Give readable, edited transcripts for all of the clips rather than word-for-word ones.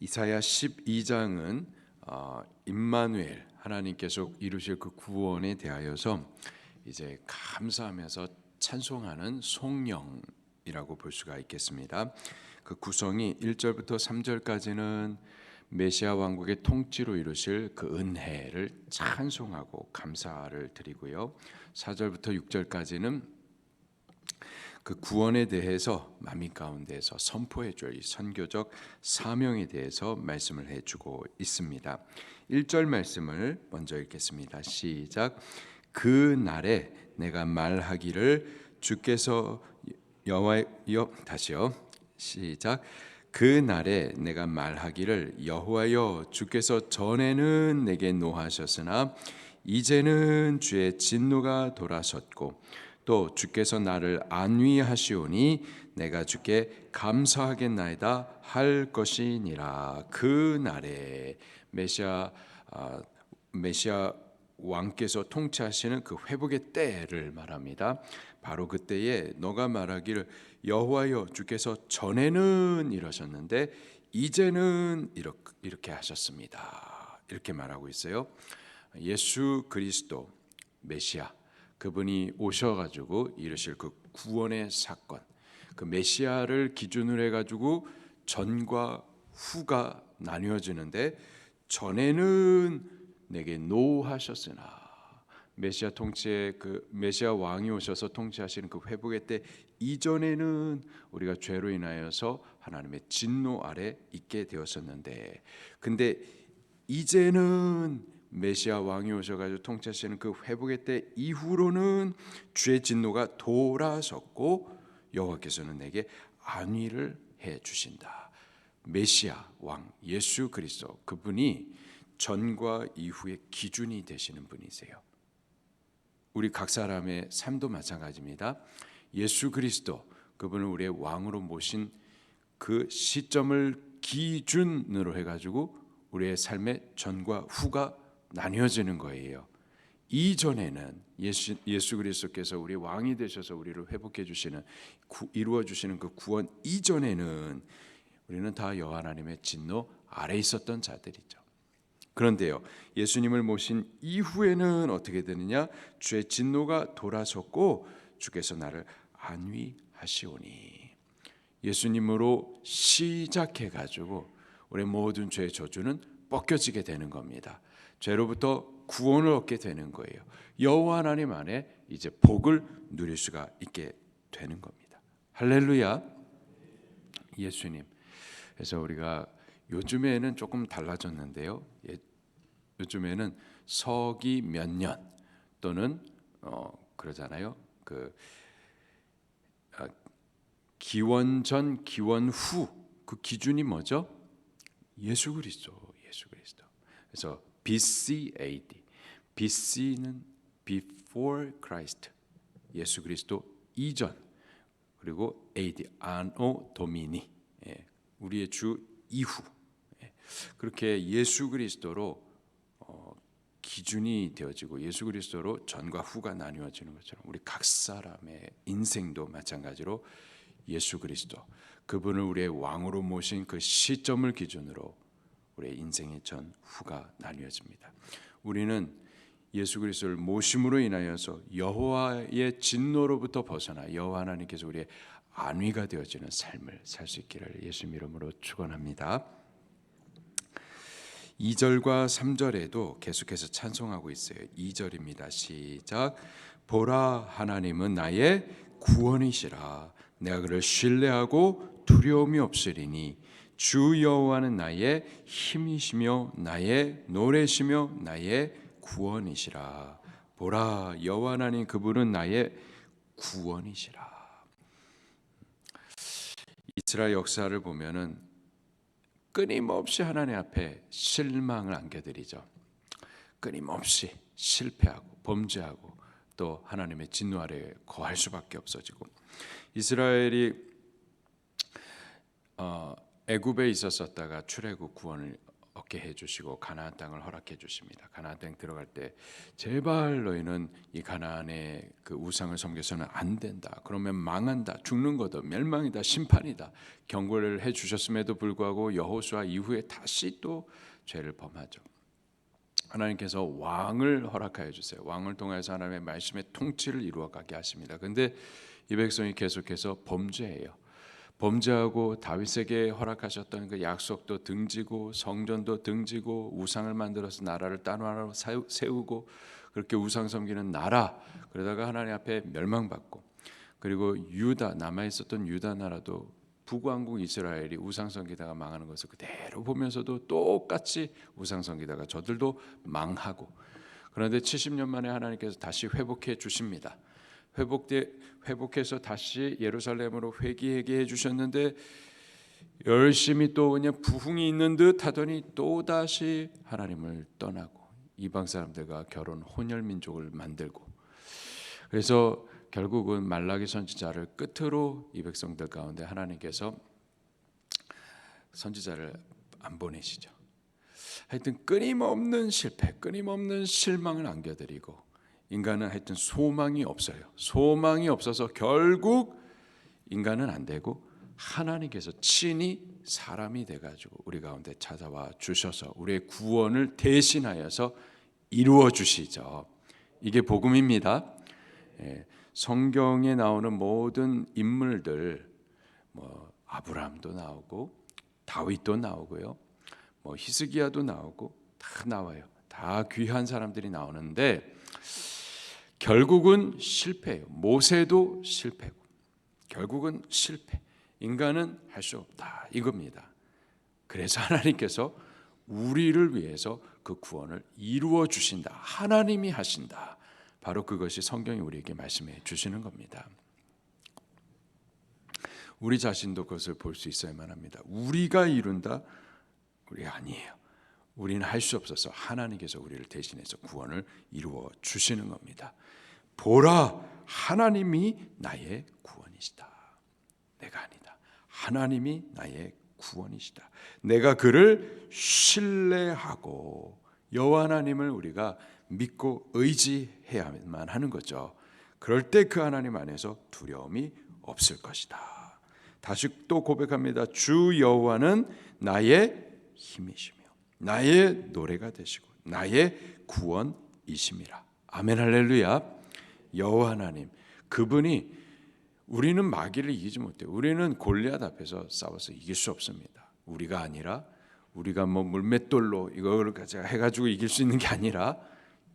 이사야 12장은 임마누엘 하나님께서 이루실 그 구원에 대하여서 이제 감사하면서 찬송하는 송영이라고 볼 수가 있겠습니다. 그 구성이 1절부터 3절까지는 메시아 왕국의 통치로 이루실 그 은혜를 찬송하고 감사를 드리고요. 4절부터 6절까지는 그 구원에 대해서 만민 가운데서 선포해줄 이 선교적 사명에 대해서 말씀을 해주고 있습니다. 1절 말씀을 먼저 읽겠습니다. 시작. 그 날에 내가 말하기를 주께서 다시요. 시작. 그 날에 내가 말하기를 여호와여 주께서 전에는 내게 노하셨으나 이제는 주의 진노가 돌아섰고 또 주께서 나를 안위하시오니 내가 주께 감사하겠나이다 할 것이니라. 그 날에 메시아 왕께서 통치하시는 그 회복의 때를 말합니다. 바로 그때에 너가 말하기를 여호와여 주께서 전에는 이러셨는데 이제는 이렇게 하셨습니다. 이렇게 말하고 있어요. 예수 그리스도 메시아 그분이 오셔가지고 이루실 그 구원의 사건, 그 메시아를 기준으로 해가지고 전과 후가 나뉘어지는데 전에는 내게 노하셨으나 메시아 통치의 그 메시아 왕이 오셔서 통치하시는 그 회복의 때 이전에는 우리가 죄로 인하여서 하나님의 진노 아래 있게 되었었는데, 근데 이제는 메시아 왕이 오셔가지고 통치하시는 그 회복의 때 이후로는 주의 진노가 돌아섰고 여호와께서는 내게 안위를 해 주신다. 메시아 왕 예수 그리스도 그분이 전과 이후의 기준이 되시는 분이세요. 우리 각 사람의 삶도 마찬가지입니다. 예수 그리스도 그분을 우리의 왕으로 모신 그 시점을 기준으로 해가지고 우리의 삶의 전과 후가 나뉘어지는 거예요. 이전에는 예수 그리스도께서 우리 왕이 되셔서 우리를 회복해 주시는 이루어 주시는 그 구원 이전에는 우리는 다 여호와 하나님의 진노 아래 있었던 자들이죠. 그런데요, 예수님을 모신 이후에는 어떻게 되느냐? 주의 진노가 돌아섰고 주께서 나를 안위하시오니. 예수님으로 시작해 가지고 우리 모든 죄의 저주는 벗겨지게 되는 겁니다. 죄로부터 구원을 얻게 되는 거예요. 여호와 하나님 안에 이제 복을 누릴 수가 있게 되는 겁니다. 할렐루야. 예수님. 그래서 우리가 요즘에는 조금 달라졌는데요. 요즘에는 서기 몇 년 또는 그러잖아요. 기원 전, 기원 후 그 기준이 뭐죠? 예수 그리스도. 그래서 BC, AD. BC는 Before Christ, 예수 그리스도 이전, 그리고 AD, Anno Domini, 우리의 주 이후. 그렇게 예수 그리스도로 기준이 되어지고 예수 그리스도로 전과 후가 나뉘어지는 것처럼 우리 각 사람의 인생도 마찬가지로 예수 그리스도 그분을 우리의 왕으로 모신 그 시점을 기준으로 우리의 인생의 전 후가 나뉘어집니다. 우리는 예수 그리스도를 모심으로 인하여서 여호와의 진노로부터 벗어나 여호와 하나님께서 우리의 안위가 되어지는 삶을 살 수 있기를 예수님 이름으로 축원합니다. 2절과 3절에도 계속해서 찬송하고 있어요. 2절입니다. 시작. 보라 하나님은 나의 구원이시라. 내가 그를 신뢰하고 두려움이 없으리니 주 여호와는 나의 힘이시며 나의 노래시며 나의 구원이시라. 보라 여호와 하나님 그분은 나의 구원이시라. 이스라엘 역사를 보면은 끊임없이 하나님 앞에 실망을 안겨드리죠. 끊임없이 실패하고 범죄하고 또 하나님의 진노 아래에 거할 수밖에 없어지고 애굽에 있었다가 출애굽 구원을 얻게 해주시고 가나안 땅을 허락해 주십니다. 가나안 땅 들어갈 때 제발 너희는 이 가나안의 그 우상을 섬겨서는 안 된다. 그러면 망한다. 죽는 거다. 멸망이다. 심판이다. 경고를 해주셨음에도 불구하고 여호수아 이후에 다시 또 죄를 범하죠. 하나님께서 왕을 허락하여 주세요. 왕을 통해서 하나님의 말씀의 통치를 이루어가게 하십니다. 그런데 이 백성이 계속해서 범죄해요. 범죄하고 다윗에게 허락하셨던 그 약속도 등지고 성전도 등지고 우상을 만들어서 나라를 딴 나라로 세우고 그렇게 우상 섬기는 나라, 그러다가 하나님 앞에 멸망받고, 그리고 유다, 남아있었던 유다 나라도 북왕국 이스라엘이 우상 섬기다가 망하는 것을 그대로 보면서도 똑같이 우상 섬기다가 저들도 망하고, 그런데 70년 만에 하나님께서 다시 회복해 주십니다. 회복해서 다시 예루살렘으로 회귀하게 해주셨는데 열심히 또 그냥 부흥이 있는 듯 하더니 또 다시 하나님을 떠나고 이방 사람들과 결혼 혼혈 민족을 만들고, 그래서 결국은 말라기 선지자를 끝으로 이 백성들 가운데 하나님께서 선지자를 안 보내시죠. 하여튼 끊임없는 실패, 끊임없는 실망을 안겨드리고, 인간은 하여튼 소망이 없어요. 소망이 없어서 결국 인간은 안 되고 하나님께서 친히 사람이 돼가지고 우리 가운데 찾아와 주셔서 우리의 구원을 대신하여서 이루어 주시죠. 이게 복음입니다. 성경에 나오는 모든 인물들, 아브라함도 나오고 다윗도 나오고요, 히스기야도 나오고 다 나와요. 다 귀한 사람들이 나오는데 결국은 실패해요. 모세도 실패고 결국은 실패. 인간은 할 수 없다 이겁니다. 그래서 하나님께서 우리를 위해서 그 구원을 이루어 주신다. 하나님이 하신다. 바로 그것이 성경이 우리에게 말씀해 주시는 겁니다. 우리 자신도 그것을 볼 수 있어야만 합니다. 우리가 이룬다? 우리가 아니에요. 우리는 할 수 없어서 하나님께서 우리를 대신해서 구원을 이루어 주시는 겁니다. 보라, 하나님이 나의 구원이시다. 내가 아니다. 하나님이 나의 구원이시다. 내가 그를 신뢰하고, 여호와 하나님을 우리가 믿고 의지해야만 하는 거죠. 그럴 때 그 하나님 안에서 두려움이 없을 것이다. 다시 또 고백합니다. 주 여호와는 나의 힘이시며 나의 노래가 되시고 나의 구원이심이라. 아멘 할렐루야. 여호와 하나님, 그분이, 우리는 마귀를 이기지 못해요. 우리는 골리앗 앞에서 싸워서 이길 수 없습니다. 우리가 아니라, 우리가 물맷돌로 이걸 해가지고 이길 수 있는 게 아니라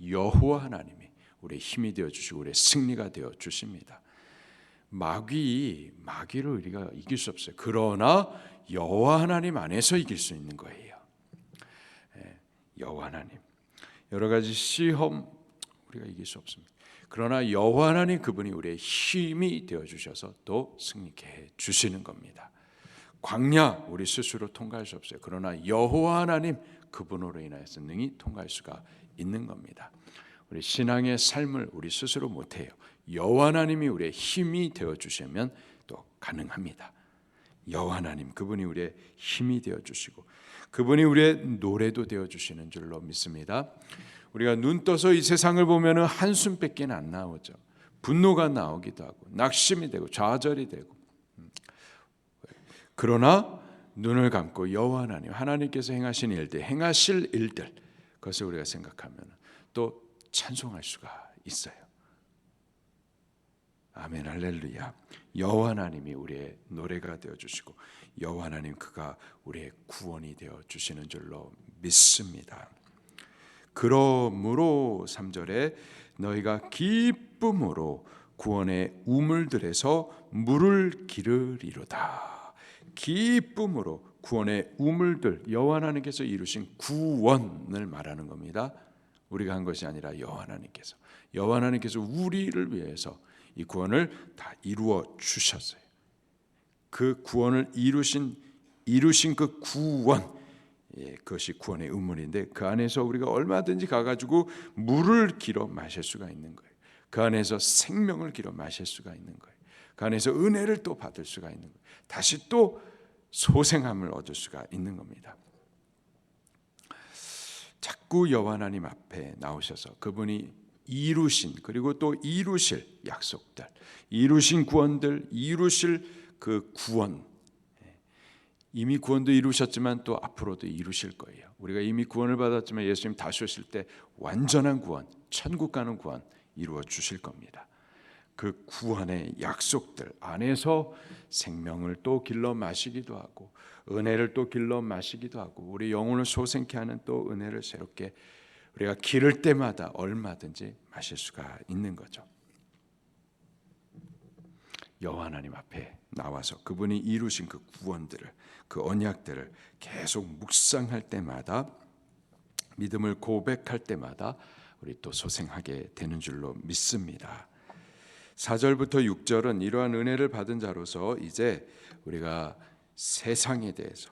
여호와 하나님이 우리의 힘이 되어 주시고 우리의 승리가 되어 주십니다. 마귀를 우리가 이길 수 없어요. 그러나 여호와 하나님 안에서 이길 수 있는 거예요. 여호와 하나님, 여러 가지 시험 우리가 이길 수 없습니다. 그러나 여호와 하나님, 그분이 우리의 힘이 되어 주셔서 또 승리케 해 주시는 겁니다. 광야 우리 스스로 통과할 수 없어요. 그러나 여호와 하나님, 그분으로 인하여서 능히 통과할 수가 있는 겁니다. 우리 신앙의 삶을 우리 스스로 못해요. 여호와 하나님이 우리의 힘이 되어 주시면 또 가능합니다. 여호와 하나님, 그분이 우리의 힘이 되어 주시고 그분이 우리의 노래도 되어 주시는 줄로 믿습니다. 우리가 눈 떠서 이 세상을 보면은 한숨밖에 안 나오죠. 분노가 나오기도 하고 낙심이 되고 좌절이 되고, 그러나 눈을 감고 여호와 하나님, 하나님께서 행하신 일들, 행하실 일들, 그것을 우리가 생각하면 또 찬송할 수가 있어요. 아멘 할렐루야. 여호와 하나님이 우리의 노래가 되어 주시고 여호와 하나님, 그가 우리의 구원이 되어 주시는 줄로 믿습니다. 그러므로 3절에 너희가 기쁨으로 구원의 우물들에서 물을 기르리로다. 기쁨으로 구원의 우물들, 여호와 하나님께서 이루신 구원을 말하는 겁니다. 우리가 한 것이 아니라 여호와 하나님께서 우리를 위해서 이 구원을 다 이루어 주셨어요. 그 구원을 이루신 그 구원, 그것이 구원의 우물인데, 그 안에서 우리가 얼마든지 가가지고 물을 길어 마실 수가 있는 거예요. 그 안에서 생명을 길어 마실 수가 있는 거예요. 그 안에서 은혜를 또 받을 수가 있는 거예요. 다시 또 소생함을 얻을 수가 있는 겁니다. 자꾸 여호와 하나님 앞에 나오셔서 그분이 이루신 그리고 또 이루실 약속들, 이루신 구원들, 이루실 그 구원, 이미 구원도 이루셨지만 또 앞으로도 이루실 거예요. 우리가 이미 구원을 받았지만 예수님 다시 오실 때 완전한 구원, 천국 가는 구원 이루어 주실 겁니다. 그 구원의 약속들 안에서 생명을 또 길러 마시기도 하고 은혜를 또 길러 마시기도 하고 우리 영혼을 소생케 하는 또 은혜를 새롭게 우리가 기를 때마다 얼마든지 마실 수가 있는 거죠. 여호와 하나님 앞에 나와서 그분이 이루신 그 구원들을, 그 언약들을 계속 묵상할 때마다, 믿음을 고백할 때마다 우리 또 소생하게 되는 줄로 믿습니다. 4절부터 6절은 이러한 은혜를 받은 자로서 이제 우리가 세상에 대해서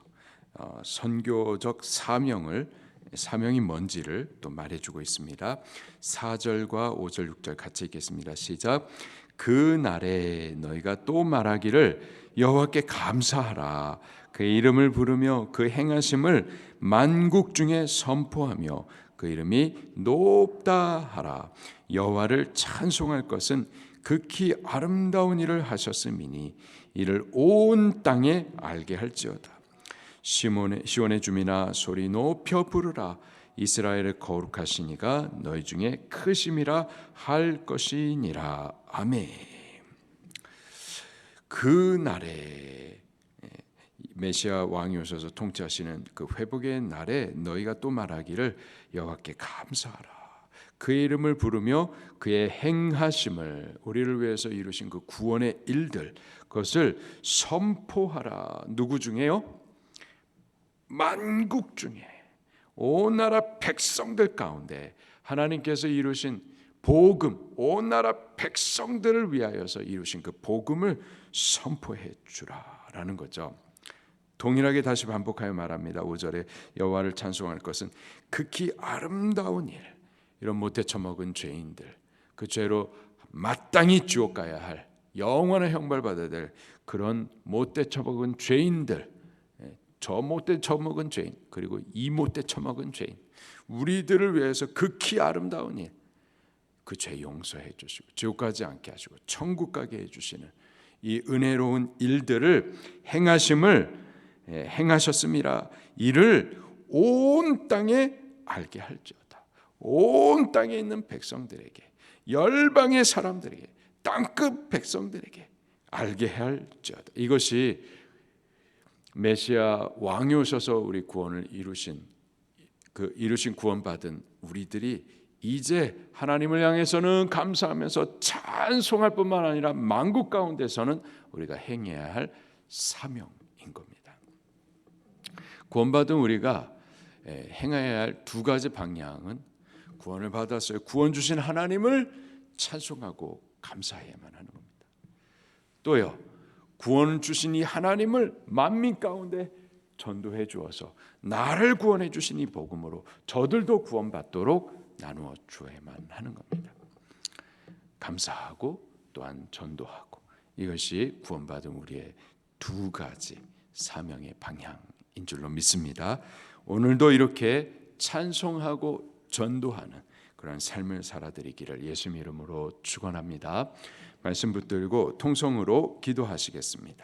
선교적 사명이 뭔지를 또 말해주고 있습니다. 4절과 5절 6절 같이 읽겠습니다. 시작. 그 날에 너희가 또 말하기를 여호와께 감사하라. 그의 이름을 부르며 그 행하심을 만국 중에 선포하며 그 이름이 높다 하라. 여호와를 찬송할 것은 극히 아름다운 일을 하셨음이니 이를 온 땅에 알게 할지어다. 시온의 주민아 소리 높여 부르라. 이스라엘을 거룩하신 이가 너희 중에 크심이라 할 것이니라. 아멘. 그 날에 메시아 왕이 오셔서 통치하시는 그 회복의 날에 너희가 또 말하기를 여호와께 감사하라. 그의 이름을 부르며 그의 행하심을, 우리를 위해서 이루신 그 구원의 일들, 그것을 선포하라. 누구 중에요? 만국 중에, 온 나라 백성들 가운데 하나님께서 이루신 복음, 온 나라 백성들을 위하여서 이루신 그 복음을 선포해 주라라는 거죠. 동일하게 다시 반복하여 말합니다. 5절에 여호와를 찬송할 것은 극히 아름다운 일, 이런 못돼 처먹은 죄인들, 그 죄로 마땅히 지옥 가야 할, 영원한 형벌 받아야 될 그런 못돼 처먹은 죄인들, 저 못돼 처먹은 죄인, 그리고 이 못돼 처먹은 죄인, 우리들을 위해서 극히 아름다운 일, 그 죄 용서해 주시고 지옥 가지 않게 하시고 천국 가게 해주시는 이 은혜로운 일들을 행하셨음이라. 이를 온 땅에 알게 할지어다. 온 땅에 있는 백성들에게, 열방의 사람들에게, 땅끝 백성들에게 알게 할지어다. 이것이 메시아 왕이 오셔서 우리 구원을 이루신 구원받은 우리들이 이제 하나님을 향해서는 감사하면서 찬송할 뿐만 아니라 만국 가운데서는 우리가 행해야 할 사명인 겁니다. 구원받은 우리가 행해야 할 두 가지 방향은 구원을 받았어요. 구원 주신 하나님을 찬송하고 감사해야만 하는 겁니다. 또요, 구원 주신 이 하나님을 만민 가운데 전도해 주어서 나를 구원해 주신 이 복음으로 저들도 구원받도록 나누어 주어야만 하는 겁니다. 감사하고 또한 전도하고, 이것이 구원받은 우리의 두 가지 사명의 방향인 줄로 믿습니다. 오늘도 이렇게 찬송하고 전도하는 그런 삶을 살아드리기를 예수님 이름으로 축원합니다. 말씀 붙들고 통성으로 기도하시겠습니다.